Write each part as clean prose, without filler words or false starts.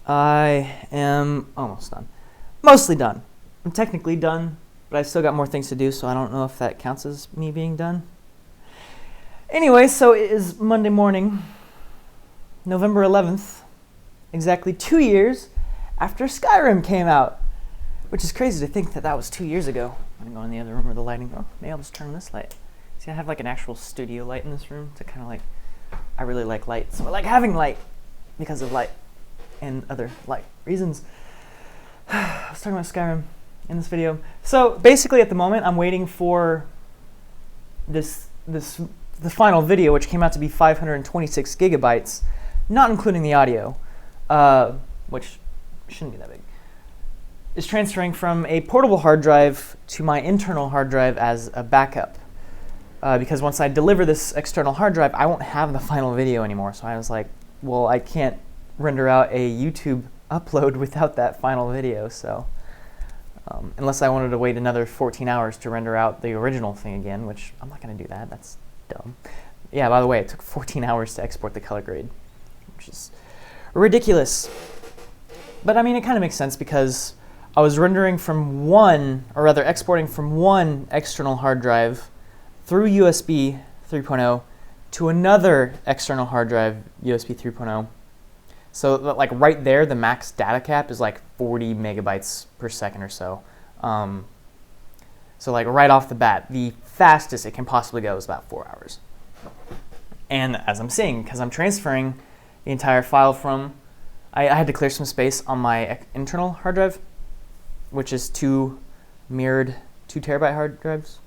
I am almost done. Mostly done. I'm technically done, but I've still got more things to do, so I don't know if that counts as me being done. Anyway, so it is Monday morning, November 11th, exactly 2 years after Skyrim came out, which is crazy to think that that was 2 years ago. I'm gonna go in the other room where the lighting, maybe I'll just turn this light. See, I have like an actual studio light in this room to kind of like, I really like light, so I like having light because of light and other light reasons. I was talking about Skyrim in this video. So basically at the moment I'm waiting for the final video, which came out to be 526 gigabytes, not including the audio, which shouldn't be that big, is transferring from a portable hard drive to my internal hard drive as a backup. Because once I deliver this external hard drive, I won't have the final video anymore. So I was like, well, I can't render out a YouTube upload without that final video. So unless I wanted to wait another 14 hours to render out the original thing again, which I'm not going to do that. That's dumb. Yeah, by the way, it took 14 hours to export the color grade, which is ridiculous. But I mean, it kind of makes sense because I was rendering from exporting from one external hard drive through USB 3.0 to another external hard drive, USB 3.0. So like right there, the max data cap is like 40 megabytes per second or so. So like right off the bat, the fastest it can possibly go is about 4 hours. And as I'm saying, because I'm transferring the entire file from, I had to clear some space on my internal hard drive, which is two mirrored 2 terabyte hard drives.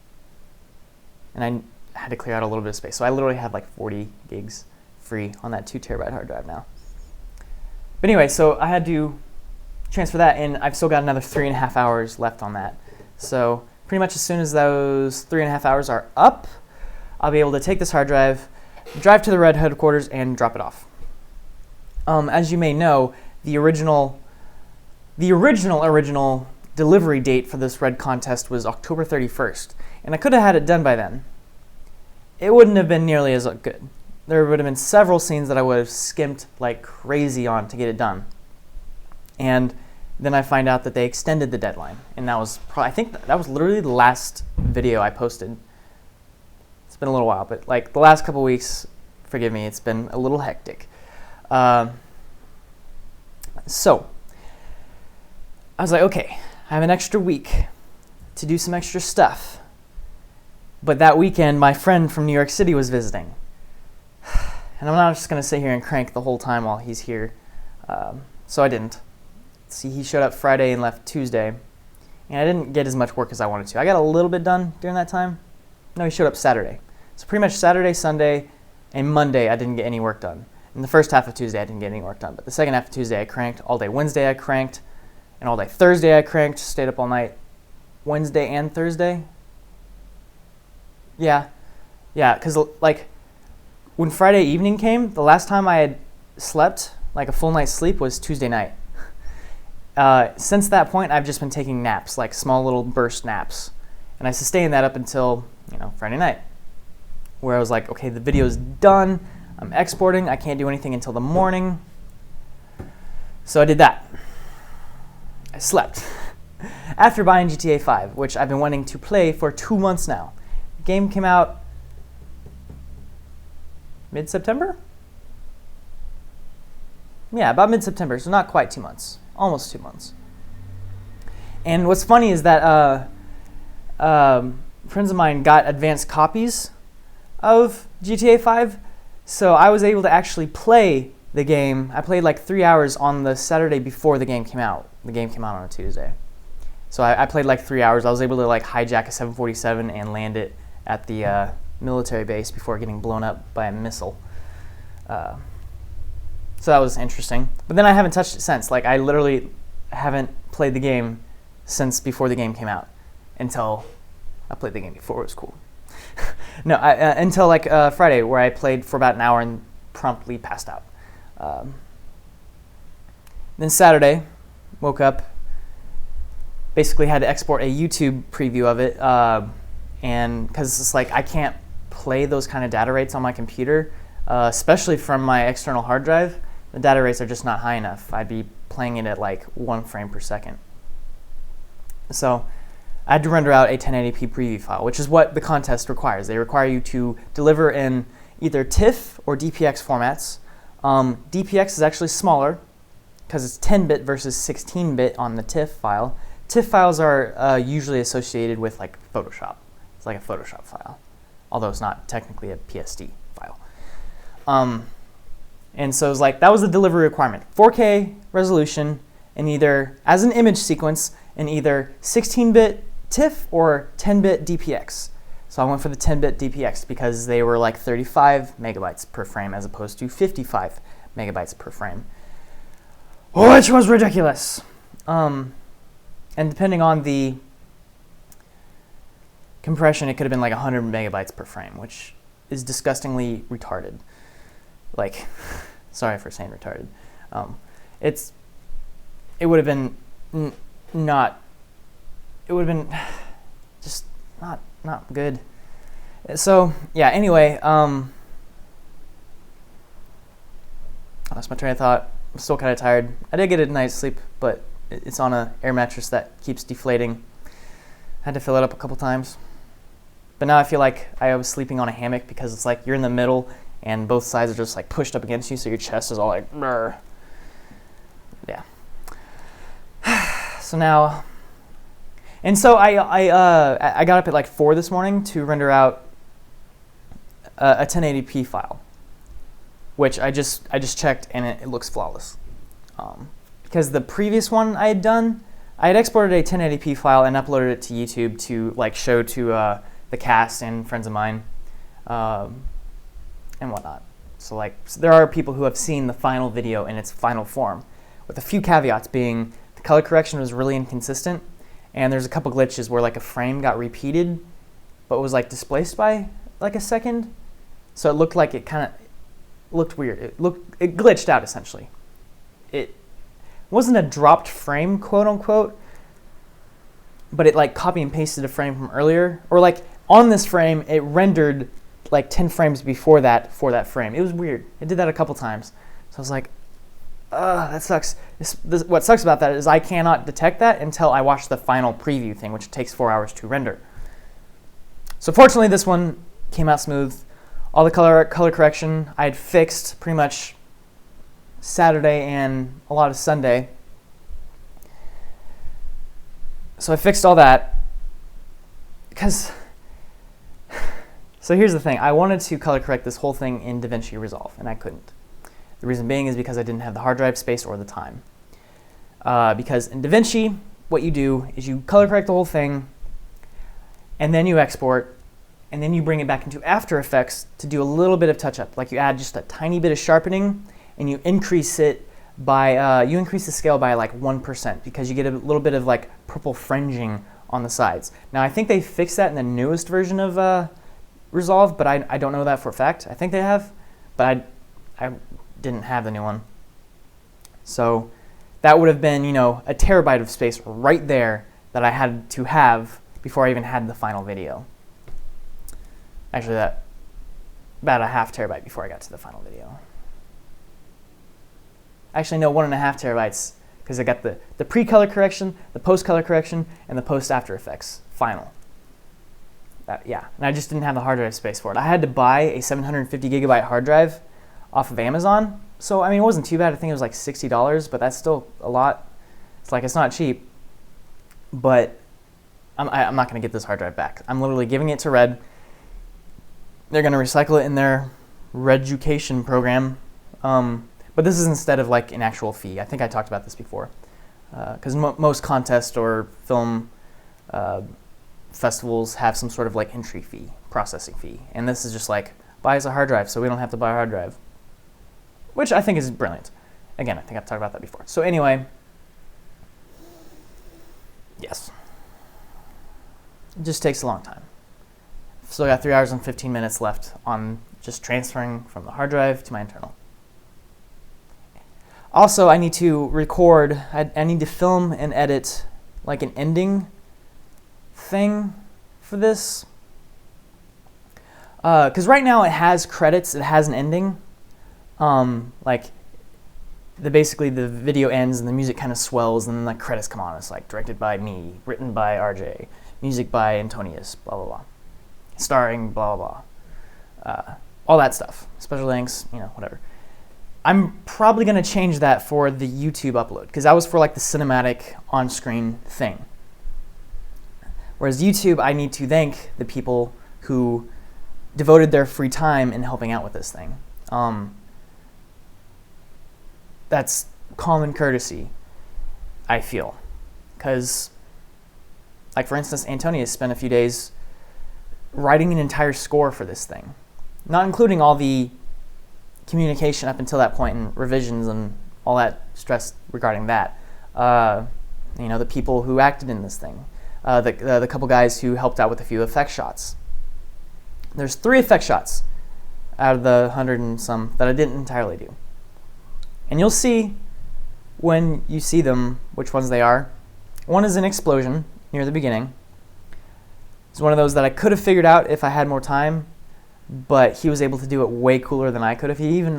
And I had to clear out a little bit of space. So I literally have like 40 gigs free on that 2 terabyte hard drive now. But anyway, so I had to transfer that, and I've still got another 3.5 hours left on that. So pretty much as soon as those 3.5 hours are up, I'll be able to take this hard drive, drive to the Red headquarters, and drop it off. As you may know, the original delivery date for this Red contest was October 31st, and I could have had it done by then. It wouldn't have been nearly as good. There would have been several scenes that I would have skimped like crazy on to get it done. And then I find out that they extended the deadline, and that was I think that was literally the last video I posted. It's been a little while, but like the last couple weeks, forgive me, it's been a little hectic. So I was like, okay, I have an extra week to do some extra stuff. But that weekend, my friend from New York City was visiting. And I'm not just going to sit here and crank the whole time while he's here. So I didn't. See, he showed up Friday and left Tuesday. And I didn't get as much work as I wanted to. I got a little bit done during that time. No, he showed up Saturday. So pretty much Saturday, Sunday, and Monday, I didn't get any work done. In the first half of Tuesday, I didn't get any work done. But the second half of Tuesday, I cranked. All day Wednesday, I cranked. And all day Thursday, I cranked. Stayed up all night. Wednesday and Thursday. Yeah, because like when Friday evening came, the last time I had slept like a full night's sleep was Tuesday night. Since that point, I've just been taking naps, like small little burst naps, and I sustained that up until Friday night, where I was like, okay, the video's done. I'm exporting. I can't do anything until the morning. So I did that. I slept after buying GTA 5, which I've been wanting to play for 2 months now. Game came out mid-September? Yeah, about mid-September, so not quite 2 months. Almost 2 months. And what's funny is that friends of mine got advanced copies of GTA 5, so I was able to actually play the game. I played like 3 hours on the Saturday before the game came out. The game came out on a Tuesday. So I played like 3 hours. I was able to like hijack a 747 and land it at the military base before getting blown up by a missile. So that was interesting. But then I haven't touched it since. Like I literally haven't played the game since before the game came out. Until I played the game before it was cool. No, until like Friday, where I played for about an hour and promptly passed out. Then Saturday, woke up, basically had to export a YouTube preview of it, and because it's like I can't play those kind of data rates on my computer, especially from my external hard drive. the data rates are just not high enough. I'd be playing it at like 1 frame per second. So I had to render out a 1080p preview file, which is what the contest requires. They require you to deliver in either TIFF or DPX formats. DPX is actually smaller because it's 10-bit versus 16-bit on the TIFF file. TIFF files are usually associated with like Photoshop. It's like a Photoshop file, although it's not technically a PSD file. And so it's like that was the delivery requirement: 4K resolution, and either as an image sequence in either 16-bit TIFF or 10-bit DPX. So I went for the 10-bit DPX because they were like 35 megabytes per frame as opposed to 55 megabytes per frame, which was ridiculous. And depending on the compression, it could have been like 100 megabytes per frame, which is disgustingly retarded. Like, sorry for saying retarded. It would have been not. It would have been just not good. So yeah. Anyway, I lost my train of thought. I'm still kind of tired. I did get a night's sleep, but it's on an air mattress that keeps deflating. Had to fill it up a couple times. But now I feel like I was sleeping on a hammock because it's like you're in the middle and both sides are just like pushed up against you, so your chest is all like, brr. Yeah. So now, and so I got up at like 4 this morning to render out a 1080p file, which I just checked and it looks flawless. Because the previous one I had done, I had exported a 1080p file and uploaded it to YouTube to like show to the cast and friends of mine and whatnot. So there are people who have seen the final video in its final form, with a few caveats being the color correction was really inconsistent, and there's a couple glitches where like a frame got repeated, but was like displaced by like a second, so it looked like it kind of looked weird. It glitched out essentially. It wasn't a dropped frame, quote unquote, but it like copy and pasted a frame from earlier, or like on this frame it rendered like 10 frames before that for that frame. It was weird. It did that a couple times. So I was like, that sucks. What sucks about that is I cannot detect that until I watch the final preview thing, which takes 4 hours to render. So fortunately, this one came out smooth. All the color correction I had fixed pretty much Saturday and a lot of Sunday. So I fixed all that because. So here's the thing. I wanted to color correct this whole thing in DaVinci Resolve, and I couldn't. The reason being is because I didn't have the hard drive space or the time. Because in DaVinci, what you do is you color correct the whole thing, and then you export, and then you bring it back into After Effects to do a little bit of touch-up. Like you add just a tiny bit of sharpening, and you increase it by, you increase the scale by like 1% because you get a little bit of like purple fringing on the sides. Now I think they fixed that in the newest version of Resolve, but I don't know that for a fact. I think they have, but I didn't have the new one. So that would have been, a terabyte of space right there that I had to have before I even had the final video. Actually, that about a half terabyte before I got to the final video. Actually, no, 1.5 terabytes because I got the pre-color correction, the post-color correction, and the post-After Effects final. Yeah, and I just didn't have the hard drive space for it. I had to buy a 750 gigabyte hard drive off of Amazon. So, I mean, it wasn't too bad. I think it was like $60, but that's still a lot. It's not cheap. But I'm not going to get this hard drive back. I'm literally giving it to Red. They're going to recycle it in their Reducation program. But this is instead of like an actual fee. I think I talked about this before. Because most contests or film festivals have some sort of like entry fee, processing fee. And this is just like, buy us a hard drive so we don't have to buy a hard drive. Which I think is brilliant. Again, I think I've talked about that before. So anyway, yes. It just takes a long time. Still got 3 hours and 15 minutes left on just transferring from the hard drive to my internal. Also, I need to record, I need to film and edit like an ending thing for this. Because right now it has credits, it has an ending. Like basically the video ends and the music kind of swells and then the credits come on. It's like directed by me, written by RJ, music by Antonius, blah blah blah, starring blah blah blah, all that stuff. Special thanks, whatever. I'm probably gonna change that for the YouTube upload because that was for like the cinematic on-screen thing. Whereas YouTube, I need to thank the people who devoted their free time in helping out with this thing. That's common courtesy, I feel. Because, like for instance, Antonius spent a few days writing an entire score for this thing. Not including all the communication up until that point and revisions and all that stress regarding that. The people who acted in this thing. The couple guys who helped out with a few effect shots. There's 3 effect shots out of the 100 and some that I didn't entirely do. And you'll see when you see them which ones they are. One is an explosion near the beginning. It's one of those that I could have figured out if I had more time, but he was able to do it way cooler than I could have. He even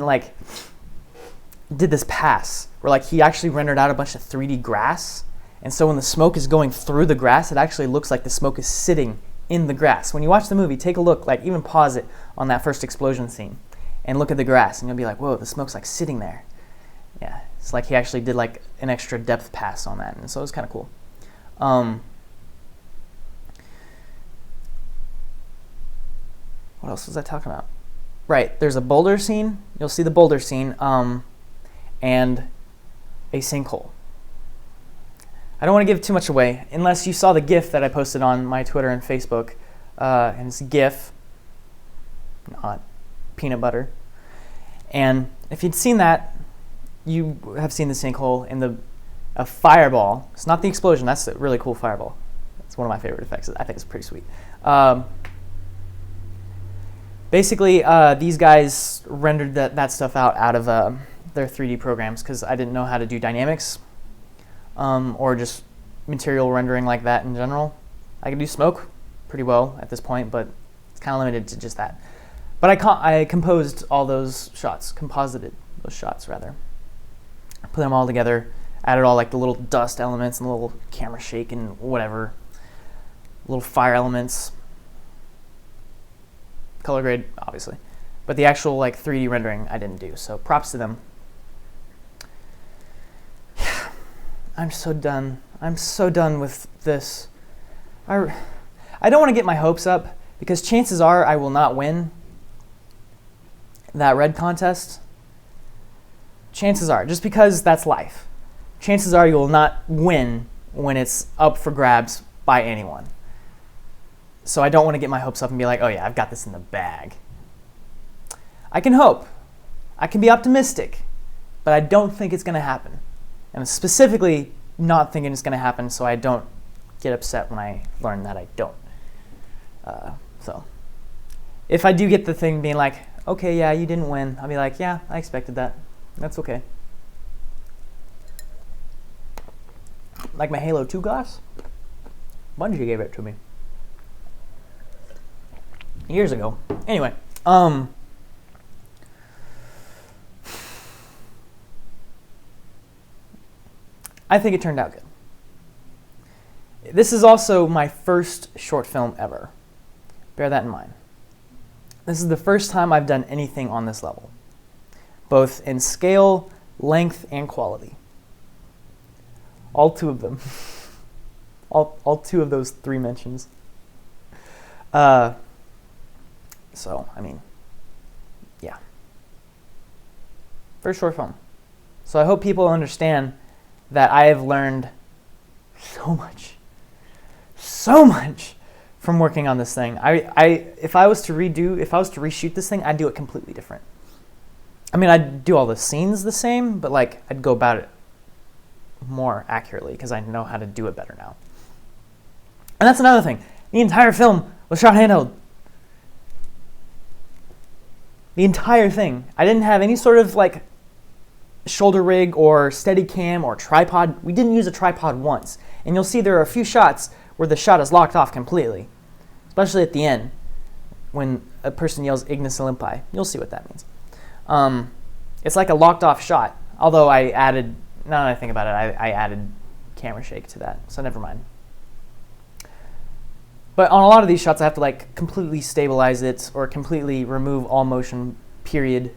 did this pass where he actually rendered out a bunch of 3D grass. And so when the smoke is going through the grass, it actually looks like the smoke is sitting in the grass. When you watch the movie, take a look, even pause it on that first explosion scene and look at the grass and you'll be like, whoa, the smoke's sitting there. Yeah, it's like he actually did an extra depth pass on that, and so it was kind of cool. What else was I talking about? Right, there's a boulder scene. You'll see the boulder scene, and a sinkhole. I don't want to give too much away, unless you saw the GIF that I posted on my Twitter and Facebook, and it's GIF, not peanut butter. And if you'd seen that, you have seen the sinkhole in a fireball. It's not the explosion. That's a really cool fireball. It's one of my favorite effects. I think it's pretty sweet. Basically, these guys rendered that stuff out of their 3D programs because I didn't know how to do dynamics or just material rendering like that in general. I can do smoke pretty well at this point, but it's kind of limited to just that. But I composed all those shots, composited those shots rather. I put them all together, added all the little dust elements and the little camera shake and whatever, little fire elements, color grade obviously, but the actual 3D rendering I didn't do. So props to them. Yeah, I'm so done. I'm so done with this. I don't want to get my hopes up because chances are I will not win that red contest. Chances are, just because that's life. Chances are you will not win when it's up for grabs by anyone. So I don't want to get my hopes up and be like, oh yeah, I've got this in the bag. I can hope. I can be optimistic. But I don't think it's going to happen. And I'm specifically not thinking it's going to happen so I don't get upset when I learn that I don't. So if I do get the thing being like, okay, yeah, you didn't win, I'll be like, yeah, I expected that. That's okay. Like my Halo 2 glass? Bungie gave it to me years ago. Anyway, I think it turned out good. This is also my first short film ever. Bear that in mind. This is the first time I've done anything on this level, both in scale, length, and quality. All 2 of them. all 2 of those 3 mentions. So, I mean, yeah. First short film. So I hope people understand that I have learned so much from working on this thing. If I was to reshoot this thing, I'd do it completely different. I mean, I'd do all the scenes the same, but I'd go about it more accurately because I know how to do it better now. And that's another thing. The entire film was shot handheld. The entire thing. I didn't have any sort of shoulder rig or steady cam or tripod. We didn't use a tripod once. And you'll see there are a few shots where the shot is locked off completely, especially at the end when a person yells Ignis Olympi. You'll see what that means. It's like a locked off shot. Although I added, now that I think about it, I added camera shake to that, so never mind. But on a lot of these shots, I have to like completely stabilize it or completely remove all motion, period.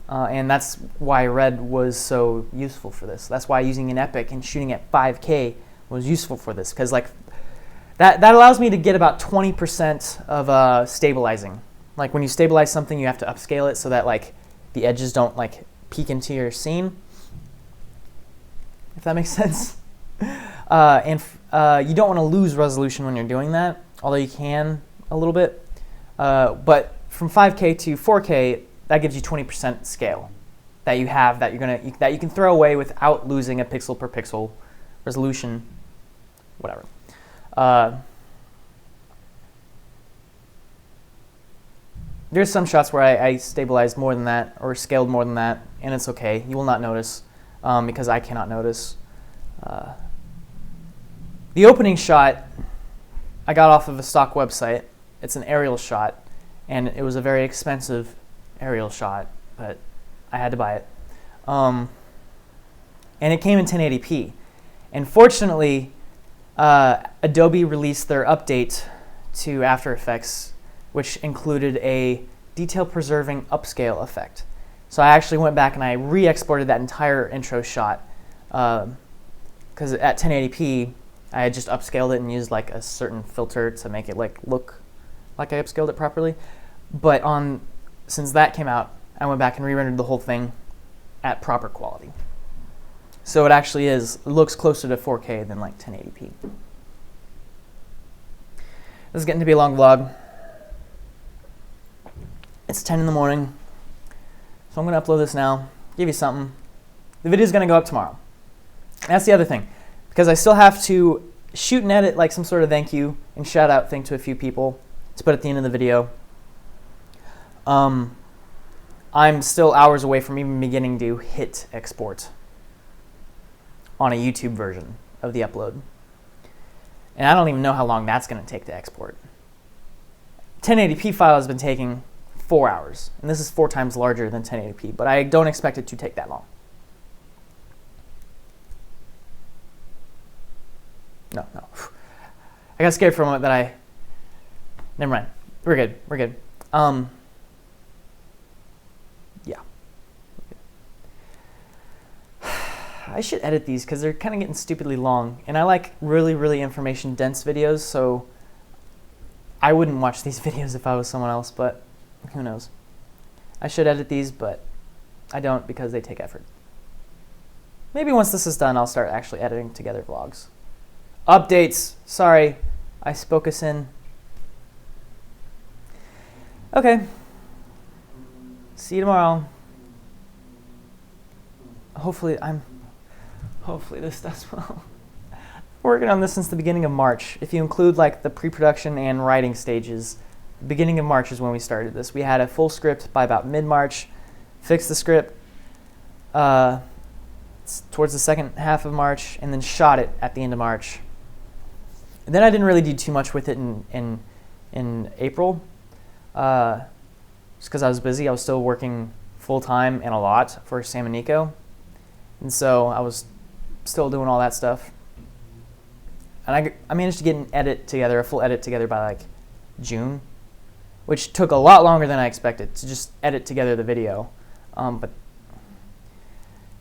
And that's why Red was so useful for this. That's why using an Epic and shooting at 5K was useful for this, because like that allows me to get about 20% of stabilizing. Like when you stabilize something, you have to upscale it so that like the edges don't like peek into your scene, if that makes sense. And you don't want to lose resolution when you're doing that, although you can a little bit. But from 5K to 4K, that gives you 20% scale that you have that that you can throw away without losing a pixel per pixel resolution, whatever. There's some shots where I stabilized more than that or scaled more than that, and it's okay. You will not notice because I cannot notice. The opening shot I got off of a stock website. It's an aerial shot, and it was a very expensive aerial shot, but I had to buy it. And it came in 1080p. And fortunately, Adobe released their update to After Effects, which included a detail-preserving upscale effect. So I actually went back and I re-exported that entire intro shot, because at 1080p, I had just upscaled it and used like a certain filter to make it like look like I upscaled it properly. But since that came out, I went back and re-rendered the whole thing at proper quality. So it actually looks closer to 4K than like 1080p. This is getting to be a long vlog. It's 10 in the morning, so I'm going to upload this now, give you something. The video is going to go up tomorrow. That's the other thing, because I still have to shoot and edit like some sort of thank you and shout out thing to a few people to put at the end of the video. I'm still hours away from even beginning to hit export on a YouTube version of the upload. And I don't even know how long that's going to take to export. 1080p file has been taking 4 hours, and this is 4 times larger than 1080p, but I don't expect it to take that long. No. I got scared for a moment that never mind. We're good. Yeah. I should edit these because they're kind of getting stupidly long, and I like really, really information-dense videos, so I wouldn't watch these videos if I was someone else, but who knows. I should edit these, but I don't because they take effort. Maybe once this is done, I'll start actually editing together vlogs. Updates. Sorry, I spoke us in. Okay. See you tomorrow. Hopefully this does well. Working on this since the beginning of March. If you include like the pre-production and writing stages, the beginning of March is when we started this. We had a full script by about mid-March, fixed the script towards the second half of March, and then shot it at the end of March. And then I didn't really do too much with it in April, just because I was busy. I was still working full-time and a lot for Sam and Nico, and so I was still doing all that stuff. And I managed to get a full edit together by like June, which took a lot longer than I expected to just edit together the video. But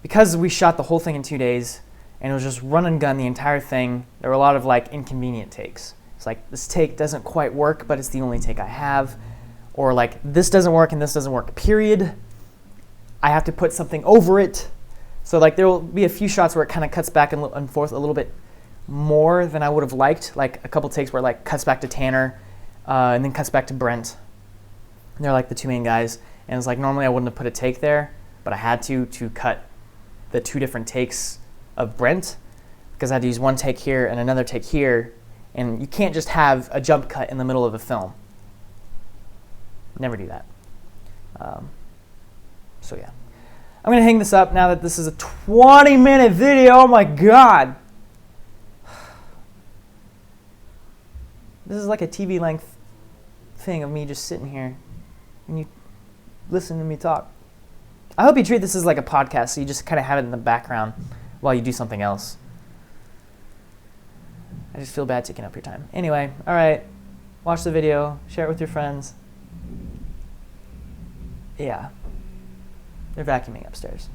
because we shot the whole thing in 2 days and it was just run and gun the entire thing, there were a lot of like inconvenient takes. It's like, this take doesn't quite work, but it's the only take I have. Or like, this doesn't work and this doesn't work, period. I have to put something over it. So like there will be a few shots where it kind of cuts back and forth a little bit more than I would have liked. Like a couple takes where it like cuts back to Tanner and then cuts back to Brent. And they're like the 2 main guys. And it's like normally I wouldn't have put a take there, but I had to cut the 2 different takes of Brent because I had to use one take here and another take here. And you can't just have a jump cut in the middle of a film. Never do that. So yeah. I'm going to hang this up now that this is a 20-minute video. Oh my God. This is like a TV length thing of me just sitting here and you listen to me talk. I hope you treat this as like a podcast, so you just kind of have it in the background while you do something else. I just feel bad taking up your time. Anyway, all right. Watch the video. Share it with your friends. Yeah. They're vacuuming upstairs.